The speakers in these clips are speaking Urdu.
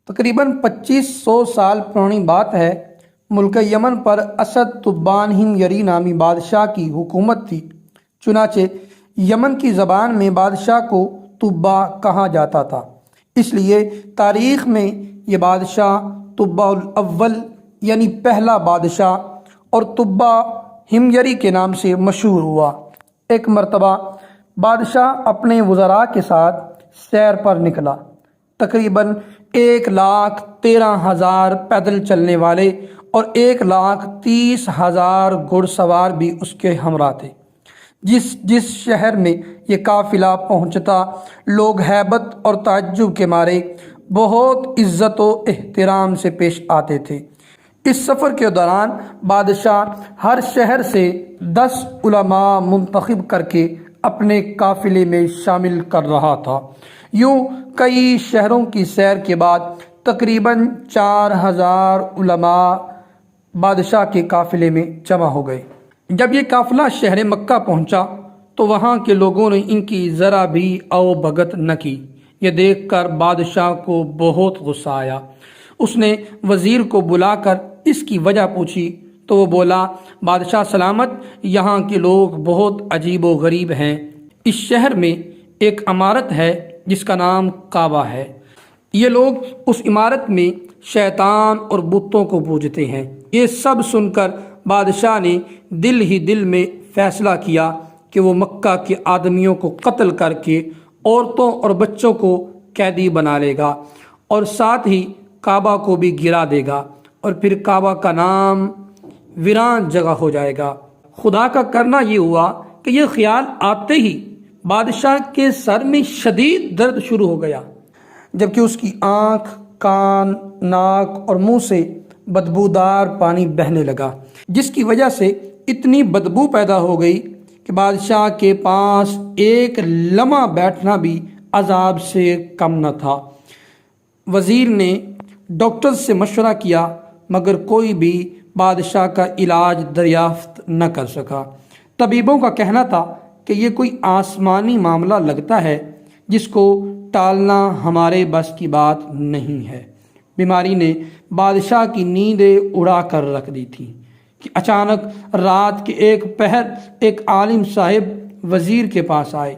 تقریباً 2500 سال پرانی بات ہے۔ ملک یمن پر اسد تبان ہمیری نامی بادشاہ کی حکومت تھی۔ چنانچہ یمن کی زبان میں بادشاہ کو تبا کہا جاتا تھا، اس لیے تاریخ میں یہ بادشاہ تبا الاول یعنی پہلا بادشاہ اور تبا ہمیری کے نام سے مشہور ہوا۔ ایک مرتبہ بادشاہ اپنے وزراء کے ساتھ سیر پر نکلا۔ تقریباً 1,13,000 پیدل چلنے والے اور 1,30,000 گھڑ سوار بھی اس کے ہمراہ تھے۔ جس شہر میں یہ قافلہ پہنچتا، لوگ ہیبت اور تعجب کے مارے بہت عزت و احترام سے پیش آتے تھے۔ اس سفر کے دوران بادشاہ ہر شہر سے 10 علماء منتخب کر کے اپنے قافلے میں شامل کر رہا تھا۔ یوں کئی شہروں کی سیر کے بعد تقریباً 4,000 علماء بادشاہ کے قافلے میں جمع ہو گئے۔ جب یہ قافلہ شہر مکہ پہنچا تو وہاں کے لوگوں نے ان کی ذرا بھی او بھگت نہ کی۔ یہ دیکھ کر بادشاہ کو بہت غصہ آیا۔ اس نے وزیر کو بلا کر اس کی وجہ پوچھی تو وہ بولا، بادشاہ سلامت، یہاں کے لوگ بہت عجیب و غریب ہیں۔ اس شہر میں ایک عمارت ہے جس کا نام کعبہ ہے۔ یہ لوگ اس عمارت میں شیطان اور بتوں کو پوجتے ہیں۔ یہ سب سن کر بادشاہ نے دل ہی دل میں فیصلہ کیا کہ وہ مکہ کے آدمیوں کو قتل کر کے عورتوں اور بچوں کو قیدی بنا لے گا اور ساتھ ہی کعبہ کو بھی گرا دے گا، اور پھر کعبہ کا نام ویران جگہ ہو جائے گا۔ خدا کا کرنا یہ ہوا کہ یہ خیال آتے ہی بادشاہ کے سر میں شدید درد شروع ہو گیا، جبکہ اس کی آنکھ، کان، ناک اور منہ سے بدبودار پانی بہنے لگا، جس کی وجہ سے اتنی بدبو پیدا ہو گئی کہ بادشاہ کے پاس ایک لمحہ بیٹھنا بھی عذاب سے کم نہ تھا۔ وزیر نے ڈاکٹر سے مشورہ کیا مگر کوئی بھی بادشاہ کا علاج دریافت نہ کر سکا۔ طبیبوں کا کہنا تھا کہ یہ کوئی آسمانی معاملہ لگتا ہے جس کو ٹالنا ہمارے بس کی بات نہیں ہے۔ بیماری نے بادشاہ کی نیندیں اڑا کر رکھ دی تھی کہ اچانک رات کے ایک پہر ایک عالم صاحب وزیر کے پاس آئے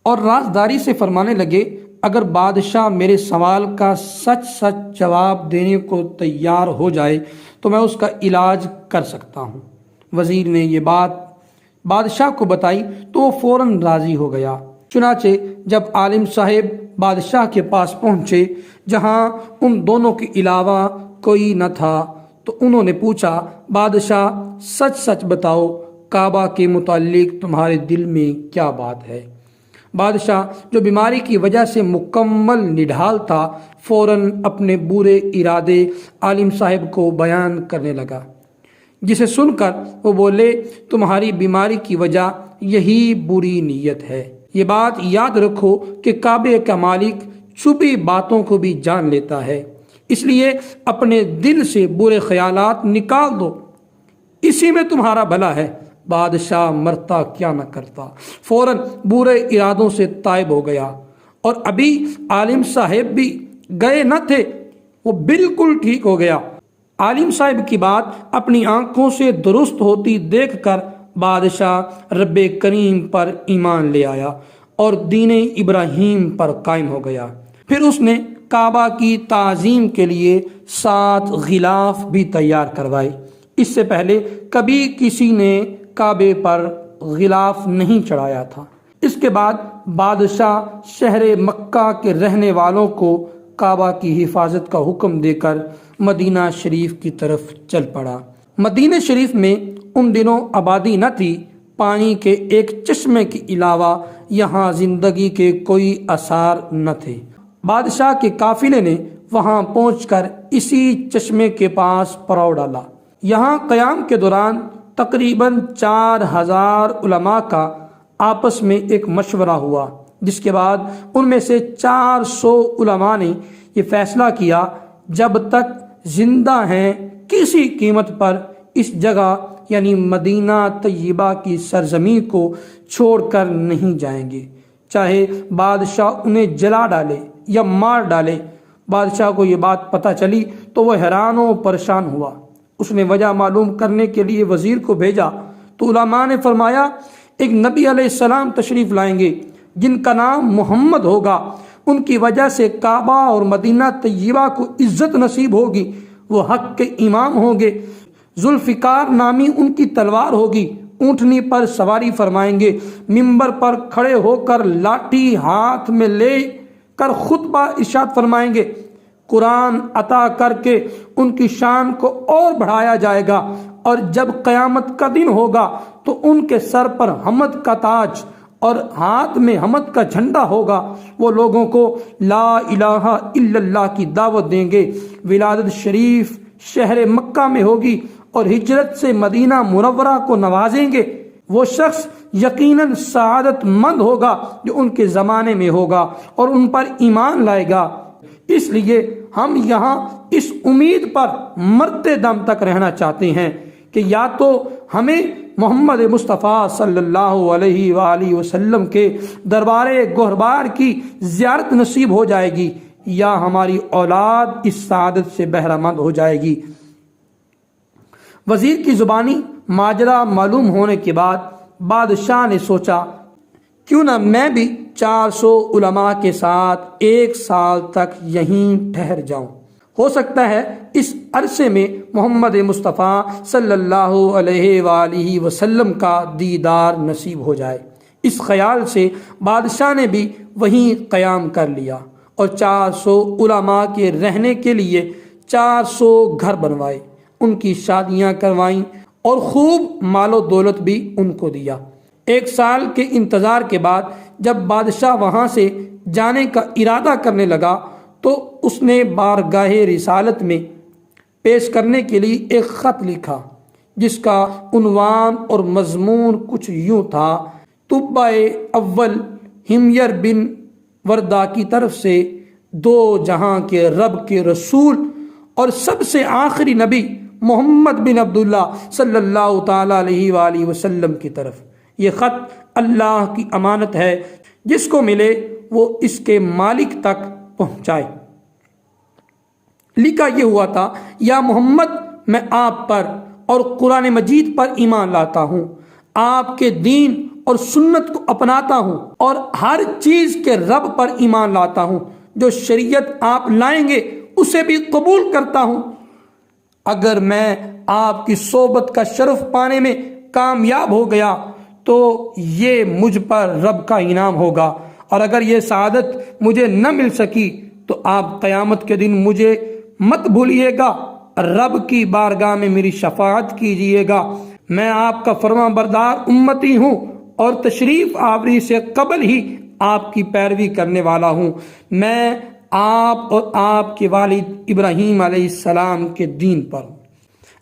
اور رازداری سے فرمانے لگے، اگر بادشاہ میرے سوال کا سچ سچ جواب دینے کو تیار ہو جائے تو میں اس کا علاج کر سکتا ہوں۔ وزیر نے یہ بات بادشاہ کو بتائی تو وہ فوراً راضی ہو گیا۔ چنانچہ جب عالم صاحب بادشاہ کے پاس پہنچے جہاں ان دونوں کے علاوہ کوئی نہ تھا تو انہوں نے پوچھا، بادشاہ سچ سچ بتاؤ، کعبہ کے متعلق تمہارے دل میں کیا بات ہے؟ بادشاہ جو بیماری کی وجہ سے مکمل نڈھال تھا فوراً اپنے برے ارادے عالم صاحب کو بیان کرنے لگا، جسے سن کر وہ بولے، تمہاری بیماری کی وجہ یہی بری نیت ہے۔ یہ بات یاد رکھو کہ کعبے کا مالک چھپی باتوں کو بھی جان لیتا ہے، اس لیے اپنے دل سے برے خیالات نکال دو، اسی میں تمہارا بھلا ہے۔ بادشاہ مرتا کیا نہ کرتا، فوراً برے ارادوں سے تائب ہو گیا، اور ابھی عالم صاحب بھی گئے نہ تھے وہ بالکل ٹھیک ہو گیا۔ عالم صاحب کی بات اپنی آنکھوں سے درست ہوتی دیکھ کر بادشاہ رب کریم پر ایمان لے آیا اور دین ابراہیم پر قائم ہو گیا۔ پھر اس نے کعبہ کی تعظیم کے لیے 7 غلاف بھی تیار کروائے۔ اس سے پہلے کبھی کسی نے کعبے پر غلاف نہیں چڑھایا تھا۔ اس کے بعد بادشاہ شہر مکہ کے رہنے والوں کو کعبہ کی حفاظت کا حکم دے کر مدینہ شریف کی طرف چل پڑا۔ مدینہ شریف میں ان دنوں آبادی نہ تھی، پانی کے ایک چشمے کے علاوہ یہاں زندگی کے کوئی آثار نہ تھے۔ بادشاہ کے قافلے نے وہاں پہنچ کر اسی چشمے کے پاس پڑاؤ ڈالا۔ یہاں قیام کے دوران تقریباً 4,000 علماء کا آپس میں ایک مشورہ ہوا، جس کے بعد ان میں سے 400 علماء نے یہ فیصلہ کیا جب تک زندہ ہیں کسی قیمت پر اس جگہ یعنی مدینہ طیبہ کی سرزمین کو چھوڑ کر نہیں جائیں گے، چاہے بادشاہ انہیں جلا ڈالے یا مار ڈالے، بادشاہ کو یہ بات پتہ چلی تو وہ حیران و پریشان ہوا۔ اس نے وجہ معلوم کرنے کے لیے وزیر کو بھیجا تو علماء نے فرمایا ایک نبی علیہ السلام تشریف لائیں گے جن کا نام محمد ہوگا، ان کی وجہ سے کعبہ اور مدینہ طیبہ کو عزت نصیب ہوگی، وہ حق کے امام ہوں گے، ذوالفقار نامی ان کی تلوار ہوگی، اونٹنی پر سواری فرمائیں گے، منبر پر کھڑے ہو کر لاٹھی ہاتھ میں لے کر خطبہ ارشاد فرمائیں گے، قرآن عطا کر کے ان کی شان کو اور بڑھایا جائے گا، اور جب قیامت کا دن ہوگا تو ان کے سر پر حمد کا تاج اور ہاتھ میں حمد کا جھنڈا ہوگا، وہ لوگوں کو لا الہ الا اللہ کی دعوت دیں گے، ولادت شریف شہر مکہ میں ہوگی اور ہجرت سے مدینہ منورہ کو نوازیں گے، وہ شخص یقیناً سعادت مند ہوگا جو ان کے زمانے میں ہوگا اور ان پر ایمان لائے گا۔ اس لیے ہم یہاں اس امید پر مرتے دم تک رہنا چاہتے ہیں کہ یا تو ہمیں محمد مصطفیٰ صلی اللہ علیہ وآلہ وسلم کے دربار گہربار کی زیارت نصیب ہو جائے گی یا ہماری اولاد اس سعادت سے بہرہ مند ہو جائے گی۔ وزیر کی زبانی ماجرا معلوم ہونے کے بعد بادشاہ نے سوچا کیوں نہ میں بھی 400 علماء کے ساتھ 1 سال تک یہیں ٹھہر جاؤں، ہو سکتا ہے اس عرصے میں محمد مصطفیٰ صلی اللہ علیہ وآلہ وسلم کا دیدار نصیب ہو جائے۔ اس خیال سے بادشاہ نے بھی وہیں قیام کر لیا اور 400 علماء کے رہنے کے لیے 400 گھر بنوائے، ان کی شادیاں کروائیں اور خوب مال و دولت بھی ان کو دیا۔ 1 سال کے انتظار کے بعد جب بادشاہ وہاں سے جانے کا ارادہ کرنے لگا تو اس نے بارگاہ رسالت میں پیش کرنے کے لیے ایک خط لکھا جس کا عنوان اور مضمون کچھ یوں تھا: طبع اول ہمیر بن وردہ کی طرف سے 2 جہاں کے رب کے رسول اور سب سے آخری نبی محمد بن عبداللہ صلی اللہ تعالیٰ علیہ وآلہ وسلم کی طرف۔ یہ خط اللہ کی امانت ہے، جس کو ملے وہ اس کے مالک تک پہنچائے۔ لکھا یہ ہوا تھا: یا محمد، میں آپ پر اور قرآن مجید پر ایمان لاتا ہوں، آپ کے دین اور سنت کو اپناتا ہوں اور ہر چیز کے رب پر ایمان لاتا ہوں، جو شریعت آپ لائیں گے اسے بھی قبول کرتا ہوں۔ اگر میں آپ کی صحبت کا شرف پانے میں کامیاب ہو گیا تو یہ مجھ پر رب کا انعام ہوگا، اور اگر یہ سعادت مجھے نہ مل سکی تو آپ قیامت کے دن مجھے مت بھولیے گا، رب کی بارگاہ میں میری شفاعت کیجیے گا۔ میں آپ کا فرما بردار امتی ہوں اور تشریف آوری سے قبل ہی آپ کی پیروی کرنے والا ہوں۔ میں آپ اور آپ کے والد ابراہیم علیہ السلام کے دین پر ہوں۔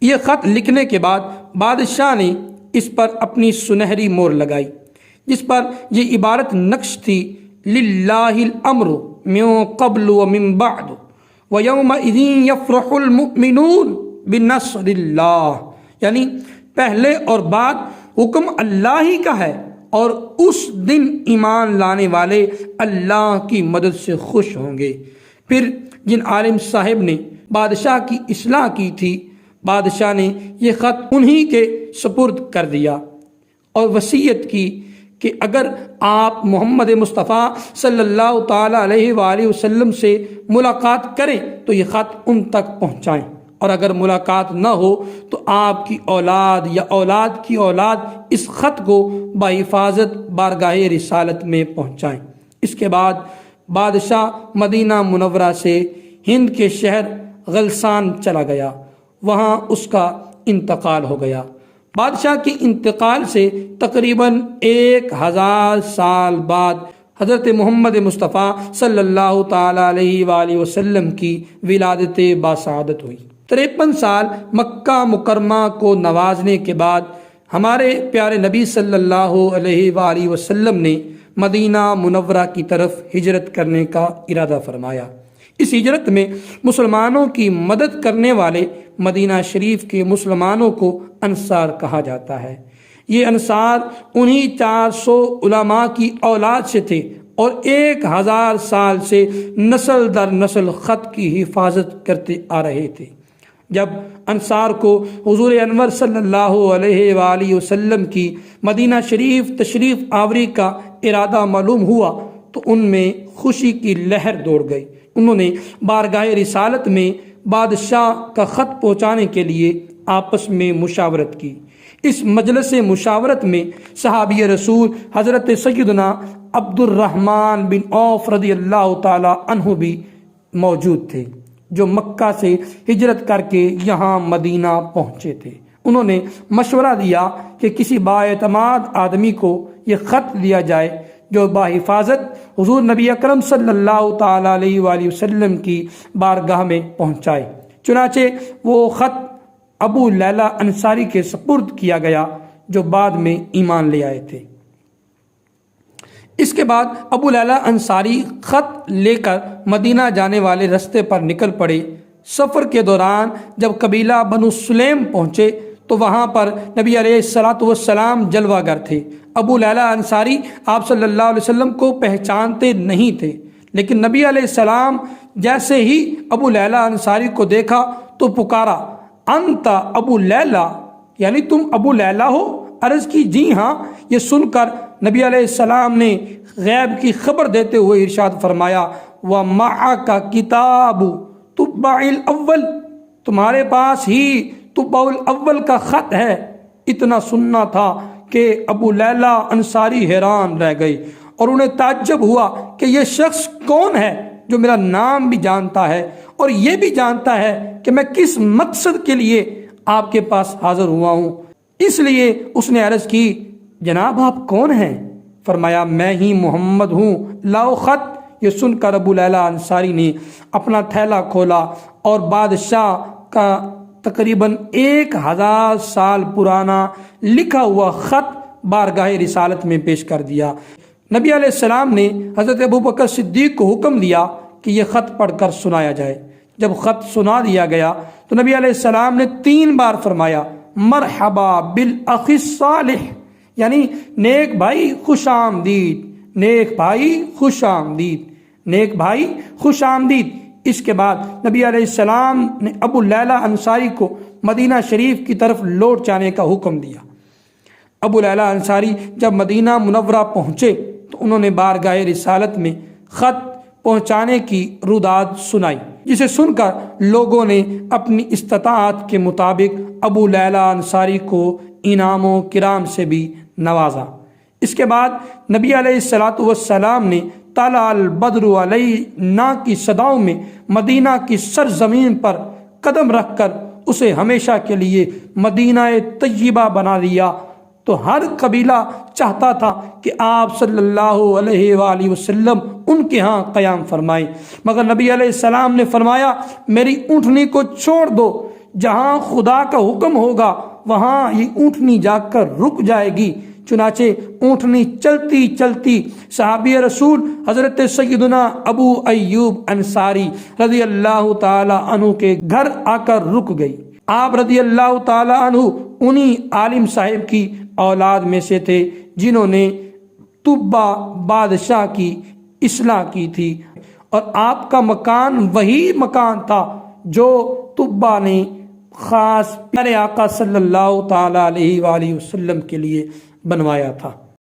یہ خط لکھنے کے بعد بادشاہ نے اس پر اپنی سنہری مور لگائی، جس پر یہ عبارت نقش تھی: للہ الامر من قبل ومن بعد ویومئذ یفرح المؤمنون بنصر اللہ، یعنی پہلے اور بعد حکم اللہ ہی کا ہے اور اس دن ایمان لانے والے اللہ کی مدد سے خوش ہوں گے۔ پھر جن عالم صاحب نے بادشاہ کی اصلاح کی تھی، بادشاہ نے یہ خط انہی کے سپرد کر دیا اور وصیت کی کہ اگر آپ محمد مصطفیٰ صلی اللہ تعالیٰ علیہ وآلہ وسلم سے ملاقات کریں تو یہ خط ان تک پہنچائیں، اور اگر ملاقات نہ ہو تو آپ کی اولاد یا اولاد کی اولاد اس خط کو بحفاظت بارگاہ رسالت میں پہنچائیں۔ اس کے بعد بادشاہ مدینہ منورہ سے ہند کے شہر غلسان چلا گیا، وہاں اس کا انتقال ہو گیا۔ بادشاہ کے انتقال سے تقریباً 1000 سال بعد حضرت محمد مصطفیٰ صلی اللہ تعالیٰ علیہ وآلہ وسلم کی ولادت باسعادت ہوئی۔ 53 سال مکہ مکرمہ کو نوازنے کے بعد ہمارے پیارے نبی صلی اللہ علیہ وآلہ وسلم نے مدینہ منورہ کی طرف ہجرت کرنے کا ارادہ فرمایا۔ اس ہجرت میں مسلمانوں کی مدد کرنے والے مدینہ شریف کے مسلمانوں کو انصار کہا جاتا ہے۔ یہ انصار انہی 400 علماء کی اولاد سے تھے اور 1000 سال سے نسل در نسل خط کی حفاظت کرتے آ رہے تھے۔ جب انصار کو حضور انور صلی اللہ علیہ وآلہ وسلم کی مدینہ شریف تشریف آوری کا ارادہ معلوم ہوا تو ان میں خوشی کی لہر دوڑ گئی۔ انہوں نے بارگاہ رسالت میں بادشاہ کا خط پہنچانے کے لیے آپس میں مشاورت کی۔ اس مجلس مشاورت میں صحابی رسول حضرت سیدنا عبد الرحمن بن عوف رضی اللہ تعالی عنہ بھی موجود تھے، جو مکہ سے ہجرت کر کے یہاں مدینہ پہنچے تھے۔ انہوں نے مشورہ دیا کہ کسی بااعتماد آدمی کو یہ خط دیا جائے جو باحفاظت حضور نبی اکرم صلی اللہ تعالی علیہ وآلہ وسلم کی بارگاہ میں پہنچائے۔ چنانچہ وہ خط ابو لیلہ انصاری کے سپرد کیا گیا، جو بعد میں ایمان لے آئے تھے۔ اس کے بعد ابو لیلہ انصاری خط لے کر مدینہ جانے والے رستے پر نکل پڑے۔ سفر کے دوران جب قبیلہ بنو سلیم پہنچے تو وہاں پر نبی علیہ السلام جلوہ گر تھے۔ ابو لیلہ انصاری آپ صلی اللہ علیہ وسلم کو پہچانتے نہیں تھے، لیکن نبی علیہ السلام جیسے ہی ابو لیلہ انصاری کو دیکھا تو پکارا، انت ابو لیلہ، یعنی تم ابو لیلہ ہو؟ عرض کی جی ہاں۔ یہ سن کر نبی علیہ السلام نے غیب کی خبر دیتے ہوئے ارشاد فرمایا، وَمَعَكَ کِتَابُ تُبَّعِ الْأَوَّلِ، تمہارے پاس ہی تُبَّعُ الْأَوَّلِ کا خط ہے۔ اتنا سننا تھا کہ ابو لیلہ انصاری حیران رہ گئی اور انہیں تعجب ہوا کہ یہ شخص کون ہے جو میرا نام بھی جانتا ہے اور یہ بھی جانتا ہے کہ میں کس مقصد کے لیے آپ کے پاس حاضر ہوا ہوں۔ اس لیے اس نے عرض کی، جناب آپ کون ہیں؟ فرمایا، میں ہی محمد ہوں، لاؤ خط۔ یہ سن کر ابو لیلہ انصاری نے اپنا تھیلا کھولا اور بادشاہ کا تقریباً 1000 سال پرانا لکھا ہوا خط بارگاہ رسالت میں پیش کر دیا۔ نبی علیہ السلام نے حضرت ابوبکر صدیق کو حکم دیا کہ یہ خط پڑھ کر سنایا جائے۔ جب خط سنا دیا گیا تو نبی علیہ السلام نے 3 بار فرمایا، مرحبا بالاخ الصالح، یعنی نیک بھائی خوش آمدید، نیک بھائی خوش آمدید، نیک بھائی خوش آمدید۔ اس کے بعد نبی علیہ السلام نے ابو لیلہ انصاری کو مدینہ شریف کی طرف لوٹ جانے کا حکم دیا۔ ابو لیلہ انصاری جب مدینہ منورہ پہنچے تو انہوں نے بارگاہ رسالت میں خط پہنچانے کی روداد سنائی، جسے سن کر لوگوں نے اپنی استطاعت کے مطابق ابو لیلہ انصاری کو انعام و کرام سے بھی نوازا۔ اس کے بعد نبی علیہ السلام نے طلع البدر علینا کی صداؤں میں مدینہ کی سرزمین پر قدم رکھ کر اسے ہمیشہ کے لیے مدینہ طیبہ بنا دیا، تو ہر قبیلہ چاہتا تھا کہ آپ صلی اللہ علیہ وآلہ وسلم ان کے ہاں قیام فرمائیں، مگر نبی علیہ السلام نے فرمایا، میری اونٹنی کو چھوڑ دو، جہاں خدا کا حکم ہوگا وہاں یہ اونٹنی جا کر رک جائے گی۔ چنانچہ اونٹنی چلتی چلتی صحابی رسول حضرت سیدنا ابو ایوب انصاری رضی اللہ تعالی عنہ کے گھر آ کر رک گئی۔ آپ رضی اللہ تعالی عنہ انہی عالم صاحب کی اولاد میں سے تھے جنہوں نے طبہ بادشاہ کی اصلاح کی تھی، اور آپ کا مکان وہی مکان تھا جو طبہ نے خاص پیارے آقا صلی اللہ تعالی علیہ وآلہ وسلم کے لیے بنوایا تھا۔